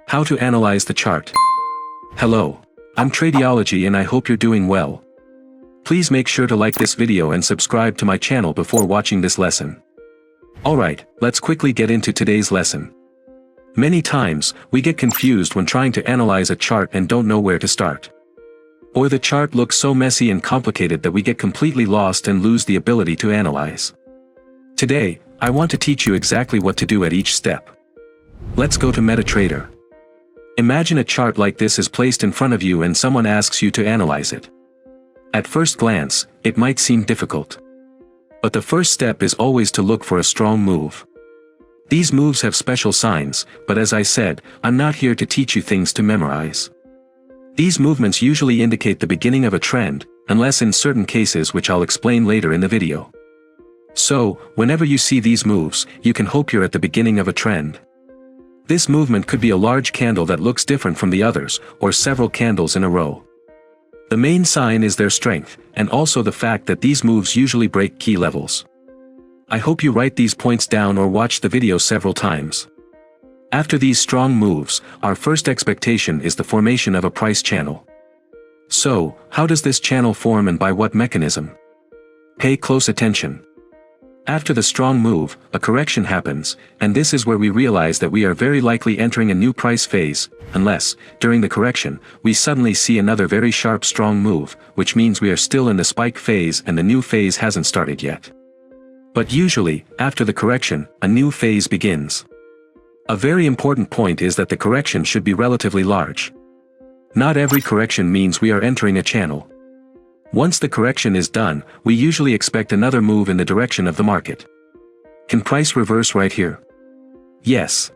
How to analyze the chart. Hello. I'm Tradiology and I hope you're doing well. Please make sure to like this video and subscribe to my channel before watching this lesson. Alright, let's quickly get into today's lesson. Many times, we get confused when trying to analyze a chart and don't know where to start. Or the chart looks so messy and complicated that we get completely lost and lose the ability to analyze. Today, I want to teach you exactly what to do at each step. Let's go to MetaTrader. Imagine a chart like this is placed in front of you and someone asks you to analyze it. At first glance, it might seem difficult. But the first step is always to look for a strong move. These moves have special signs, but as I said, I'm not here to teach you things to memorize. These movements usually indicate the beginning of a trend, unless in certain cases which I'll explain later in the video. So, whenever you see these moves, you can hope you're at the beginning of a trend. This movement could be a large candle that looks different from the others, or several candles in a row. The main sign is their strength, and also the fact that these moves usually break key levels. I hope you write these points down or watch the video several times. After these strong moves, our first expectation is the formation of a price channel. So, how does this channel form and by what mechanism? Pay close attention. After the strong move, a correction happens, and this is where we realize that we are very likely entering a new price phase, unless, during the correction, we suddenly see another very sharp strong move, which means we are still in the spike phase and the new phase hasn't started yet. But usually, after the correction, a new phase begins. A very important point is that the correction should be relatively large. Not every correction means we are entering a channel. Once the correction is done, we usually expect another move in the direction of the market. Can price reverse right here? Yes.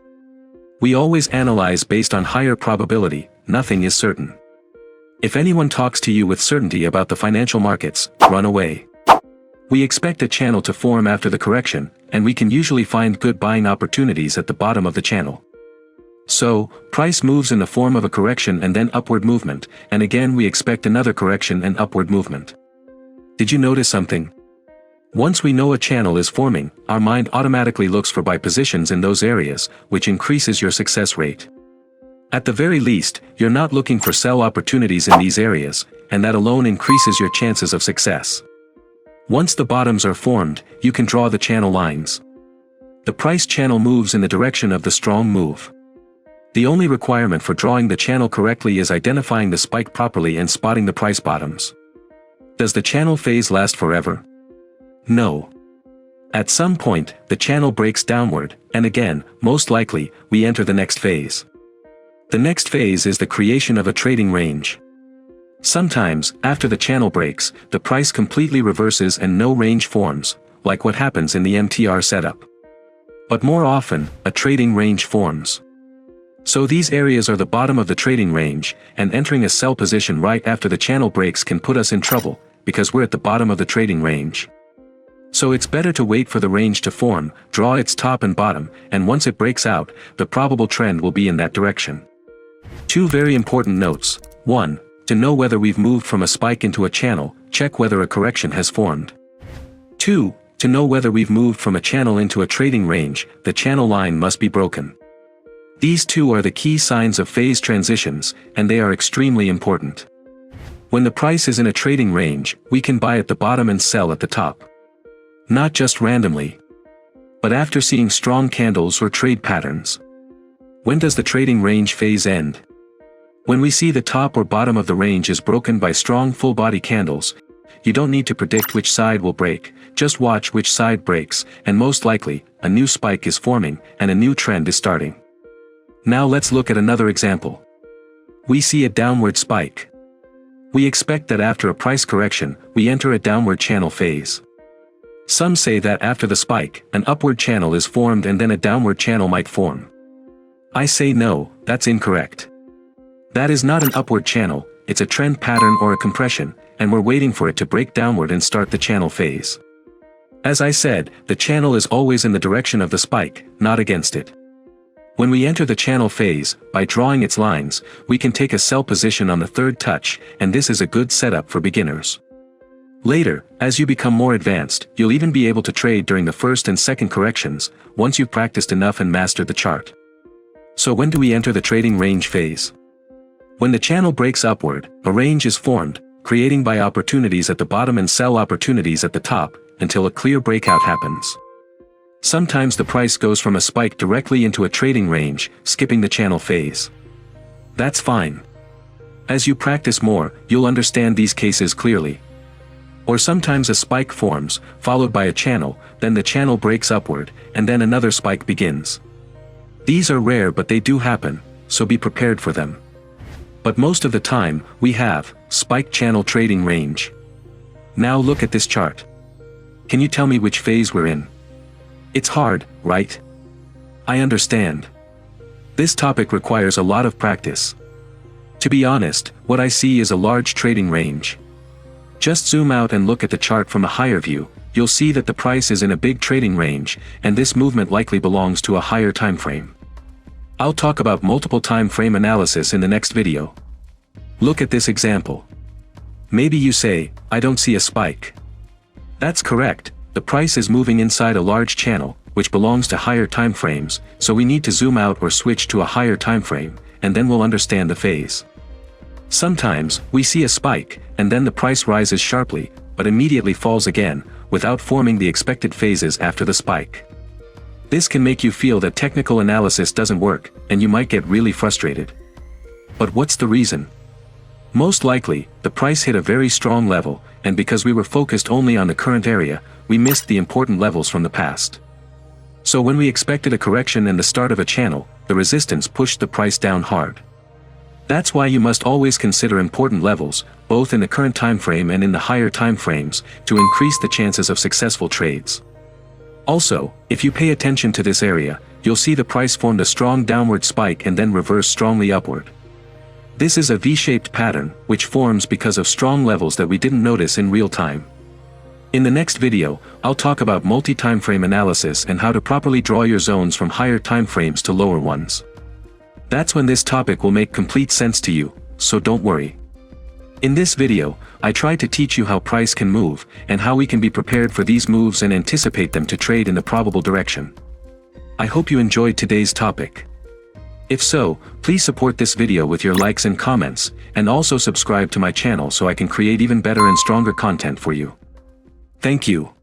We always analyze based on higher probability, nothing is certain. If anyone talks to you with certainty about the financial markets, run away. We expect a channel to form after the correction, and we can usually find good buying opportunities at the bottom of the channel. So, price moves in the form of a correction and then upward movement, and again we expect another correction and upward movement. Did you notice something? Once we know a channel is forming, our mind automatically looks for buy positions in those areas, which increases your success rate. At the very least, you're not looking for sell opportunities in these areas, and that alone increases your chances of success. Once the bottoms are formed, you can draw the channel lines. The price channel moves in the direction of the strong move. The only requirement for drawing the channel correctly is identifying the spike properly and spotting the price bottoms. Does the channel phase last forever? No. At some point, the channel breaks downward, and again, most likely, we enter the next phase. The next phase is the creation of a trading range. Sometimes, after the channel breaks, the price completely reverses and no range forms, like what happens in the MTR setup. But more often, a trading range forms. So these areas are the bottom of the trading range, and entering a sell position right after the channel breaks can put us in trouble, because we're at the bottom of the trading range. So it's better to wait for the range to form, draw its top and bottom, and once it breaks out, the probable trend will be in that direction. Two very important notes. 1. To know whether we've moved from a spike into a channel, check whether a correction has formed. 2. To know whether we've moved from a channel into a trading range, the channel line must be broken. These two are the key signs of phase transitions, and they are extremely important. When the price is in a trading range, we can buy at the bottom and sell at the top. Not just randomly, but after seeing strong candles or trade patterns. When does the trading range phase end? When we see the top or bottom of the range is broken by strong full-body candles. You don't need to predict which side will break, just watch which side breaks, and most likely, a new spike is forming, and a new trend is starting. Now let's look at another example. We see a downward spike. We expect that after a price correction, we enter a downward channel phase. Some say that after the spike, an upward channel is formed and then a downward channel might form. I say no, that's incorrect. That is not an upward channel, it's a trend pattern or a compression, and we're waiting for it to break downward and start the channel phase. As I said, the channel is always in the direction of the spike, not against it. When we enter the channel phase, by drawing its lines, we can take a sell position on the third touch, and this is a good setup for beginners. Later, as you become more advanced, you'll even be able to trade during the first and second corrections, once you've practiced enough and mastered the chart. So when do we enter the trading range phase? When the channel breaks upward, a range is formed, creating buy opportunities at the bottom and sell opportunities at the top, until a clear breakout happens. Sometimes the price goes from a spike directly into a trading range, skipping the channel phase. That's fine. As you practice more, you'll understand these cases clearly. Or sometimes a spike forms, followed by a channel, then the channel breaks upward, and then another spike begins. These are rare, but they do happen, so be prepared for them. But most of the time, we have spike channel trading range. Now look at this chart. Can you tell me which phase we're in? It's hard, right? I understand. This topic requires a lot of practice. To be honest, what I see is a large trading range. Just zoom out and look at the chart from a higher view, you'll see that the price is in a big trading range, and this movement likely belongs to a higher time frame. I'll talk about multiple time frame analysis in the next video. Look at this example. Maybe you say, I don't see a spike. That's correct, the price is moving inside a large channel, which belongs to higher time frames, so we need to zoom out or switch to a higher time frame, and then we'll understand the phase. Sometimes, we see a spike, and then the price rises sharply, but immediately falls again, without forming the expected phases after the spike. This can make you feel that technical analysis doesn't work, and you might get really frustrated. But what's the reason? Most likely, the price hit a very strong level, and because we were focused only on the current area, we missed the important levels from the past. So when we expected a correction and the start of a channel, the resistance pushed the price down hard. That's why you must always consider important levels, both in the current time frame and in the higher time frames, to increase the chances of successful trades. Also, if you pay attention to this area, you'll see the price formed a strong downward spike and then reverse strongly upward. This is a V-shaped pattern, which forms because of strong levels that we didn't notice in real time. In the next video, I'll talk about multi-time frame analysis and how to properly draw your zones from higher time frames to lower ones. That's when this topic will make complete sense to you, so don't worry. In this video, I try to teach you how price can move, and how we can be prepared for these moves and anticipate them to trade in the probable direction. I hope you enjoyed today's topic. If so, please support this video with your likes and comments, and also subscribe to my channel so I can create even better and stronger content for you. Thank you.